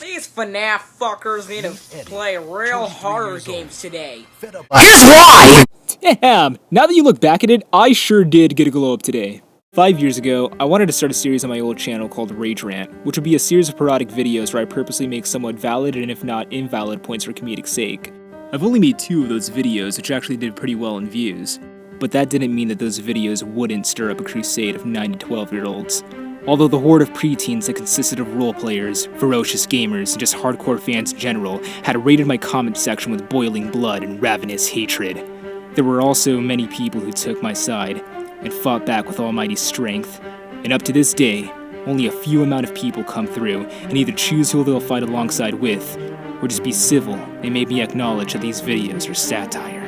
These FNAF fuckers need to play real horror games today. Here's why! Damn! Now that you look back at it, I sure did get a glow up today. 5 years ago, I wanted to start a series on my old channel called Rage Rant, which would be a series of parodic videos where I purposely make somewhat valid and if not invalid points for comedic sake. I've only made 2 of those videos, which actually did pretty well in views. But that didn't mean that those videos wouldn't stir up a crusade of 9 to 12-year-olds. Although the horde of preteens that consisted of role players, ferocious gamers, and just hardcore fans in general had raided my comment section with boiling blood and ravenous hatred, there were also many people who took my side and fought back with almighty strength. And up to this day, only a few amount of people come through and either choose who they'll fight alongside with, or just be civil and make me acknowledge that these videos are satire.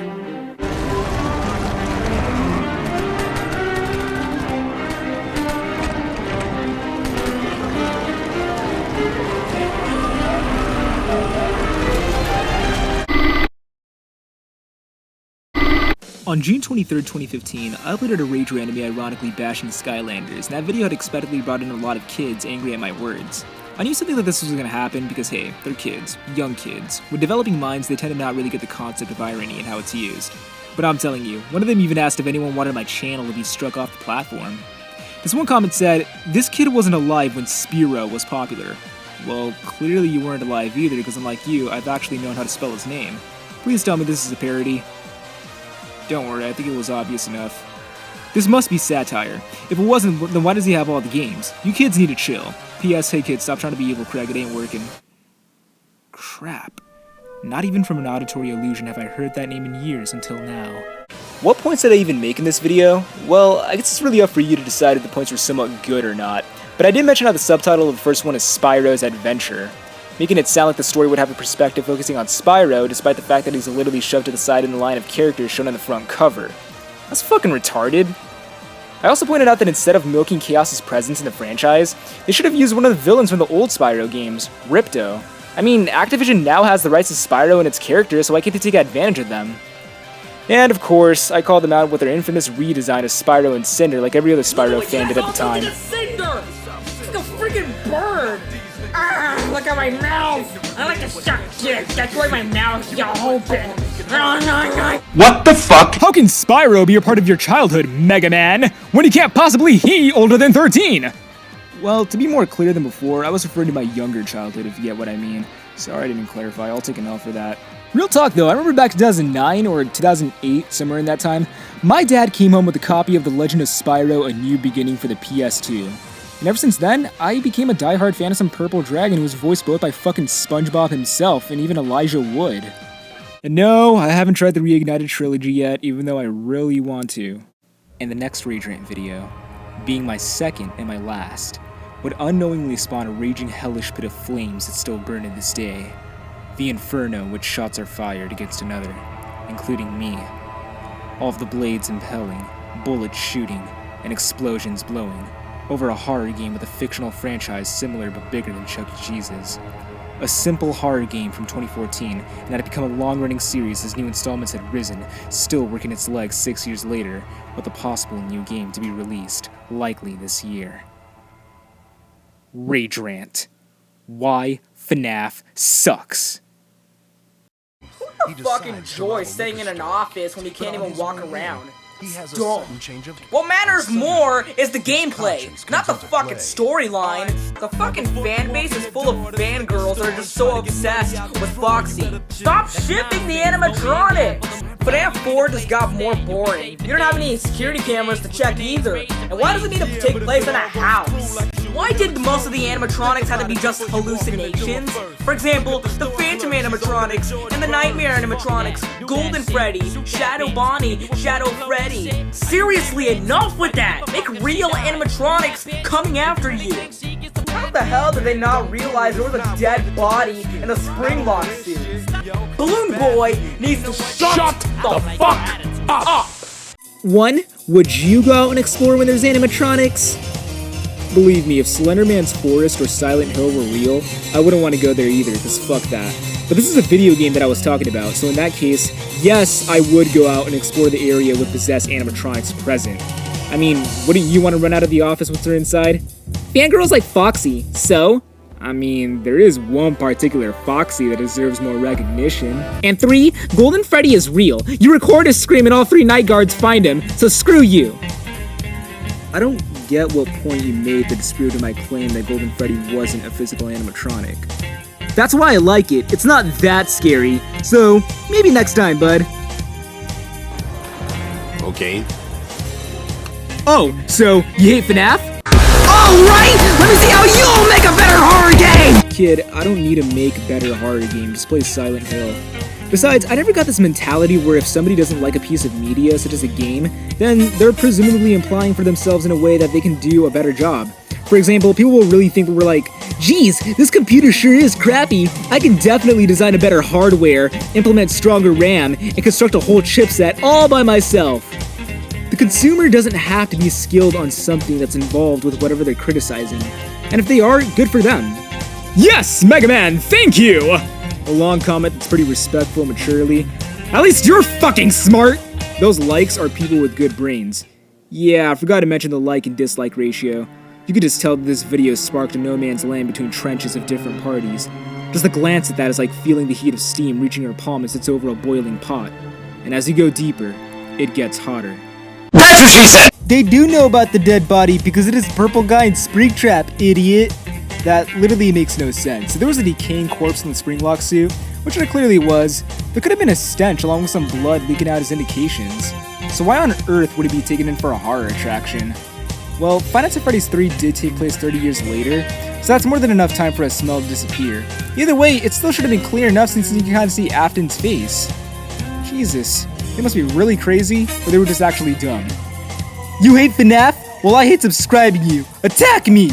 On June 23rd, 2015, I uploaded a Rage Rant of me ironically bashing Skylanders, and that video had expectedly brought in a lot of kids angry at my words. I knew something like this was going to happen because, hey, they're kids, young kids. With developing minds, they tend to not really get the concept of irony and how it's used. But I'm telling you, one of them even asked if anyone wanted my channel to be struck off the platform. This one comment said, "This kid wasn't alive when Shirō was popular." Well, clearly you weren't alive either, because unlike you, I've actually known how to spell his name. Please tell me this is a parody. Don't worry, I think it was obvious enough. This must be satire. If it wasn't, then why does he have all the games? You kids need to chill. P.S. Hey kids, stop trying to be evil, Craig, it ain't working. Crap. Not even from an auditory illusion have I heard that name in years until now. What points did I even make in this video? Well, I guess it's really up for you to decide if the points were somewhat good or not. But I did mention how the subtitle of the first one is Spyro's Adventure, making it sound like the story would have a perspective focusing on Spyro, despite the fact that he's literally shoved to the side in the line of characters shown on the front cover. That's fucking retarded. I also pointed out that instead of milking Chaos's presence in the franchise, they should have used one of the villains from the old Spyro games, Ripto. I mean, Activision now has the rights to Spyro and its characters, so why can't they take advantage of them? And of course, I called them out with their infamous redesign of Spyro and Cinder like every other Spyro fan did at the time. Cinder! It's like a freaking bird! Ah, look at my mouth! I like to suck dick, that's why my mouth's open! What the fuck? How can Spyro be a part of your childhood, Mega Man, when he can't possibly be older than 13? Well, to be more clear than before, I was referring to my younger childhood, if you get what I mean. Sorry I didn't clarify, I'll take an L for that. Real talk though, I remember back 2009 or 2008, somewhere in that time, my dad came home with a copy of The Legend of Spyro: A New Beginning for the PS2. And ever since then, I became a diehard fan of some purple dragon who was voiced both by fucking SpongeBob himself and even Elijah Wood. And no, I haven't tried the Reignited trilogy yet, even though I really want to. And the next Rage Rant video, being my second and my last, would unknowingly spawn a raging hellish pit of flames that still burn to this day. The inferno in which shots are fired against another, including me. All of the blades impelling, bullets shooting, and explosions blowing, over a horror game with a fictional franchise similar but bigger than Chuck E. Cheese's. A simple horror game from 2014, and that had become a long-running series as new installments had risen, still working its legs 6 years later, with a possible new game to be released, likely this year. Rage Rant. Why FNAF sucks. Who the fuck enjoys staying in an office when he can't even walk around? Dumb. What matters more is the gameplay, not the fucking storyline. The fucking fanbase is full of fangirls that are just so obsessed with Foxy. Stop shipping the animatronics! FNAF 4 just got more boring. You don't have any security cameras to check either. And why does it need to take place in a house? Why did most of the animatronics have to be just hallucinations? For example, the Phantom animatronics and the Nightmare animatronics, Golden Freddy, Shadow Bonnie, Shadow Freddy. Seriously, enough with that! Make real animatronics coming after you! How the hell did they not realize there was a dead body in the Springlock suit? Balloon Boy needs to shut the fuck up! 1. Would you go out and explore when there's animatronics? Believe me, if Slenderman's Forest or Silent Hill were real, I wouldn't want to go there either, because fuck that. But this is a video game that I was talking about, so in that case, yes, I would go out and explore the area with possessed animatronics present. I mean, wouldn't you want to run out of the office once they're inside? Fangirls like Foxy, so? I mean, there is one particular Foxy that deserves more recognition. And 3, Golden Freddy is real. You record his scream and all 3 night guards find him, so screw you. I don't get what point you made that disputed my claim that Golden Freddy wasn't a physical animatronic. That's why I like it. It's not that scary. So, maybe next time, bud. Okay. Oh, so you hate FNAF? Alright, let me see how you'll make a better horror game! Kid, I don't need to make a better horror game, just play Silent Hill. Besides, I never got this mentality where if somebody doesn't like a piece of media, such as a game, then they're presumably implying for themselves in a way that they can do a better job. For example, people will really think that we're like, geez, this computer sure is crappy. I can definitely design a better hardware, implement stronger RAM, and construct a whole chipset all by myself. The consumer doesn't have to be skilled on something that's involved with whatever they're criticizing. And if they are, good for them. Yes, Mega Man, thank you! A long comment that's pretty respectful maturely. At least you're fucking smart! Those likes are people with good brains. Yeah, I forgot to mention the like and dislike ratio. You could just tell that this video sparked a no man's land between trenches of different parties. Just a glance at that is like feeling the heat of steam reaching your palm as it's over a boiling pot. And as you go deeper, it gets hotter. That's what she said! They do know about the dead body because it is Purple Guy in Springtrap, idiot. That literally makes no sense. So there was a decaying corpse in the Springlock suit, which there clearly was. There could have been a stench along with some blood leaking out as indications. So why on earth would it be taken in for a horror attraction? Well, Five Nights at Freddy's 3 did take place 30 years later, so that's more than enough time for a smell to disappear. Either way, it still should have been clear enough since you can kind of see Afton's face. Jesus, they must be really crazy, or they were just actually dumb. You hate FNAF? Well, I hate subscribing you. Attack me!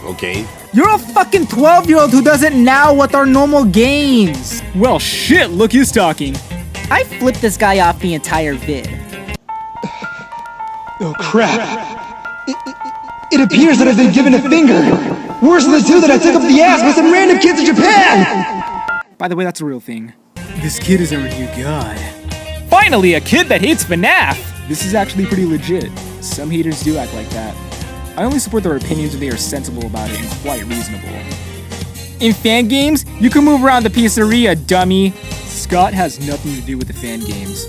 Okay. You're a fucking 12-year-old who does it now with our normal games. Well, shit, look who's talking. I flipped this guy off the entire vid. Oh crap. It appears that I've been given a finger. Worse than the 2 that I took up the ass by some random kids in Japan. By the way, that's a real thing. This kid is our new god. Finally, a kid that hates FNAF! This is actually pretty legit. Some haters do act like that. I only support their opinions when they are sensible about it and quite reasonable. In fan games, you can move around the pizzeria, dummy. Scott has nothing to do with the fan games.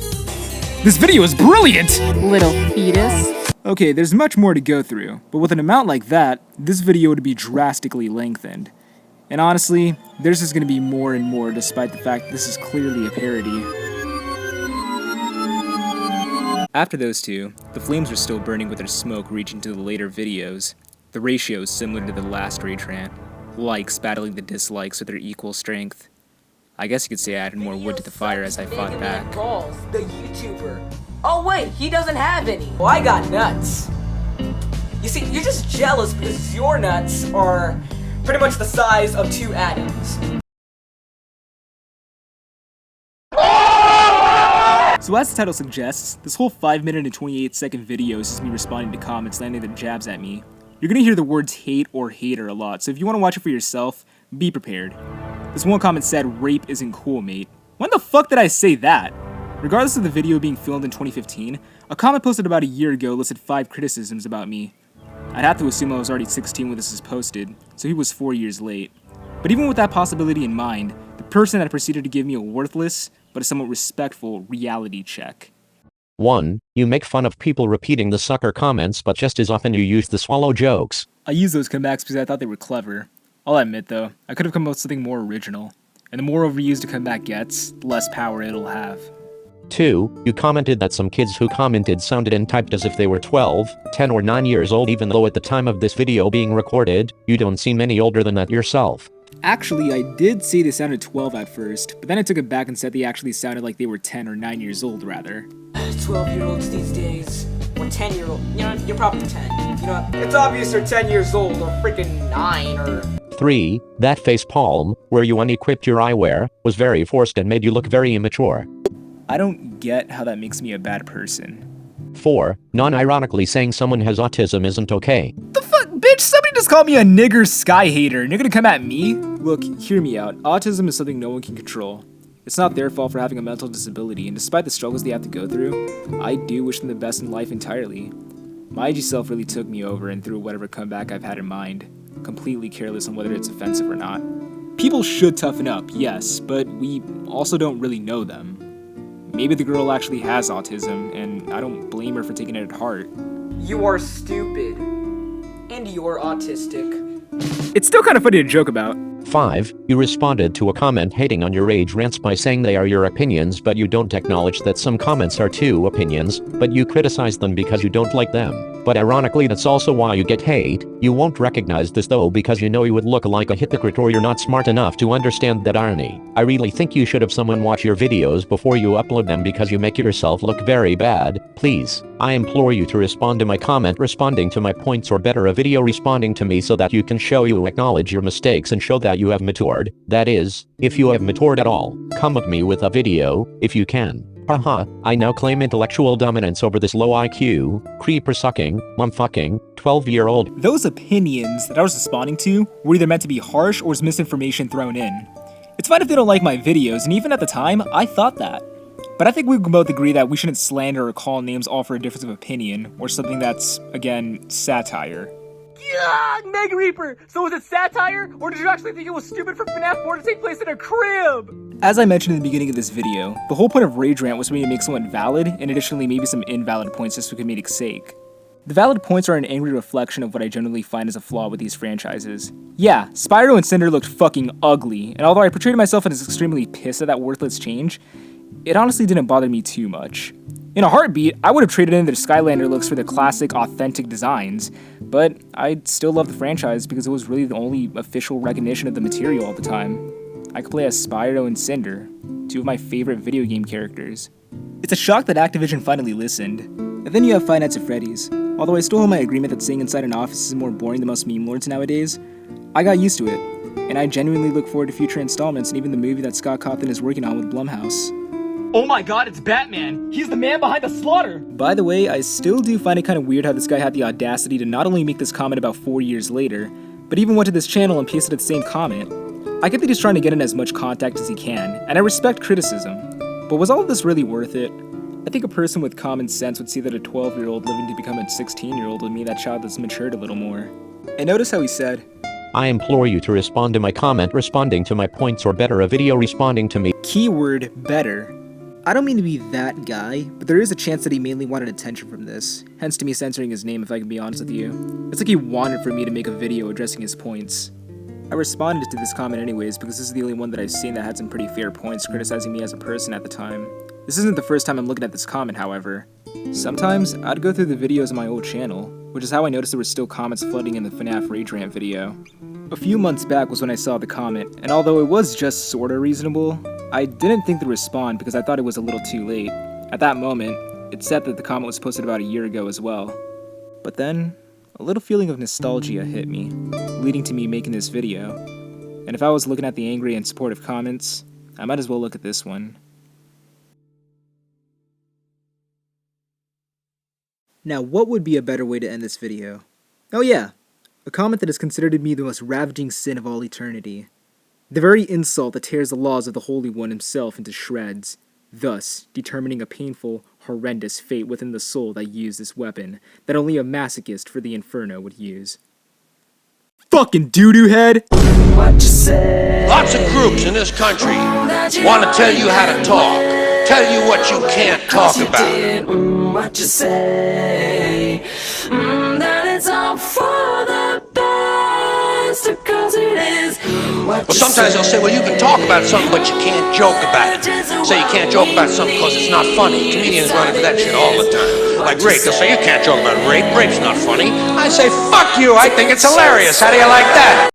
This video is brilliant! Little fetus. Okay, there's much more to go through, but with an amount like that, this video would be drastically lengthened. And honestly, there's just going to be more and more despite the fact that this is clearly a parody. After those two, the flames are still burning with their smoke reaching to the later videos. The ratio is similar to the last rage rant, likes battling the dislikes with their equal strength. I guess you could say I added more wood to the fire as I fought back. Balls, the YouTuber. Oh wait, he doesn't have any. Well, I got nuts. You see, you're just jealous because your nuts are pretty much the size of 2 atoms. So as the title suggests, this whole 5-minute and 28-second video is just me responding to comments landing their jabs at me. You're gonna hear the words hate or hater a lot, so if you want to watch it for yourself, be prepared. This one comment said, "Rape isn't cool, mate." When the fuck did I say that? Regardless of the video being filmed in 2015, a comment posted about a year ago listed 5 criticisms about me. I'd have to assume I was already 16 when this was posted, so he was 4 years late. But even with that possibility in mind, the person had proceeded to give me a worthless, but a somewhat respectful reality check. 1. You make fun of people repeating the sucker comments, but just as often you use the swallow jokes. I used those comebacks because I thought they were clever. I'll admit though, I could have come up with something more original. And the more overused a comeback gets, the less power it'll have. 2. You commented that some kids who commented sounded and typed as if they were 12, 10 or 9 years old, even though at the time of this video being recorded, you don't seem any older than that yourself. Actually, I did say they sounded 12 at first, but then I took it back and said they actually sounded like they were 10 or 9 years old, rather. 12-year-olds these days, or 10-year-old, you know, you're probably 10. You know, it's obvious you're 10 years old, or freaking 9, or... 3. That face palm, where you unequipped your eyewear, was very forced and made you look very immature. I don't get how that makes me a bad person. 4. Non-ironically saying someone has autism isn't okay. The fuck, bitch, somebody just called me a nigger sky hater, and you're gonna come at me? Look, hear me out. Autism is something no one can control. It's not their fault for having a mental disability, and despite the struggles they have to go through, I do wish them the best in life entirely. My IG self really took me over and threw whatever comeback I've had in mind. completely careless on whether it's offensive or not. People should toughen up, yes, but we also don't really know them. Maybe the girl actually has autism, and I don't blame her for taking it at heart. You are stupid. And you're autistic. It's still kind of funny to joke about. 5. You responded to a comment hating on your rage rants by saying they are your opinions, but you don't acknowledge that some comments are too opinions, but you criticize them because you don't like them. But ironically, that's also why you get hate. You won't recognize this though because you know you would look like a hypocrite or you're not smart enough to understand that irony. I really think you should have someone watch your videos before you upload them because you make yourself look very bad. Please, I implore you to respond to my comment responding to my points, or better, a video responding to me, so that you can show you acknowledge your mistakes and show that you have matured. That is, if you have matured at all. Come at me with a video, if you can. Haha, I now claim intellectual dominance over this low IQ, creeper sucking, mum fucking, 12-year-old. Those opinions that I was responding to were either meant to be harsh or was misinformation thrown in. It's fine if they don't like my videos, and even at the time, I thought that. But I think we can both agree that we shouldn't slander or call names all for a difference of opinion, or something that's, again, satire. Yeah, MegaReaper! So was it satire, or did you actually think it was stupid for FNAF 4 to take place in a crib? As I mentioned in the beginning of this video, the whole point of Rage Rant was for me to make someone valid, and additionally maybe some invalid points just for comedic sake. The valid points are an angry reflection of what I generally find as a flaw with these franchises. Yeah, Spyro and Cinder looked fucking ugly, and although I portrayed myself as extremely pissed at that worthless change, it honestly didn't bother me too much. In a heartbeat, I would have traded in their Skylander looks for the classic, authentic designs, but I still love the franchise because it was really the only official recognition of the material all the time. I could play as Spyro and Cinder, two of my favorite video game characters. It's a shock that Activision finally listened. And then you have Five Nights at Freddy's. Although I still hold my agreement that staying inside an office is more boring than most meme lords nowadays, I got used to it, and I genuinely look forward to future installments and even the movie that Scott Cawthon is working on with Blumhouse. Oh my god, it's Batman! He's the man behind the slaughter! By the way, I still do find it kind of weird how this guy had the audacity to not only make this comment about 4 years later, but even went to this channel and pasted the same comment. I get that he's trying to get in as much contact as he can, and I respect criticism, but was all of this really worth it? I think a person with common sense would see that a 12-year-old living to become a 16-year-old would mean that child has matured a little more. And notice how he said, I implore you to respond to my comment responding to my points, or better, a video responding to me. Keyword better. I don't mean to be that guy, but there is a chance that he mainly wanted attention from this, hence to me censoring his name if I can be honest with you. It's like he wanted for me to make a video addressing his points. I responded to this comment anyways because this is the only one that I've seen that had some pretty fair points criticizing me as a person at the time. This isn't the first time I'm looking at this comment, however. Sometimes, I'd go through the videos on my old channel, which is how I noticed there were still comments flooding in the FNAF Rage Rant video. A few months back was when I saw the comment, and although it was just sorta reasonable, I didn't think to respond because I thought it was a little too late. At that moment, it said that the comment was posted about a year ago as well. But then, a little feeling of nostalgia hit me, leading to me making this video. And if I was looking at the angry and supportive comments, I might as well look at this one. Now, what would be a better way to end this video? Oh yeah, a comment that is considered to be the most ravaging sin of all eternity. The very insult that tears the laws of the Holy One himself into shreds, thus determining a painful, horrendous fate within the soul that used this weapon that only a masochist for the Inferno would use. Fucking doo-doo head! What you say? Lots of groups in this country want to tell you how to talk, tell you what you can't talk about. What you say? That it's all for the best, because it is. Well, sometimes they'll say, well, you can talk about something, but you can't joke about it. Say you can't joke about something because it's not funny. Comedians run into that shit all the time. Like rape, they'll say, you can't joke about rape. Rape's not funny. I say, fuck you, I think it's hilarious. How do you like that?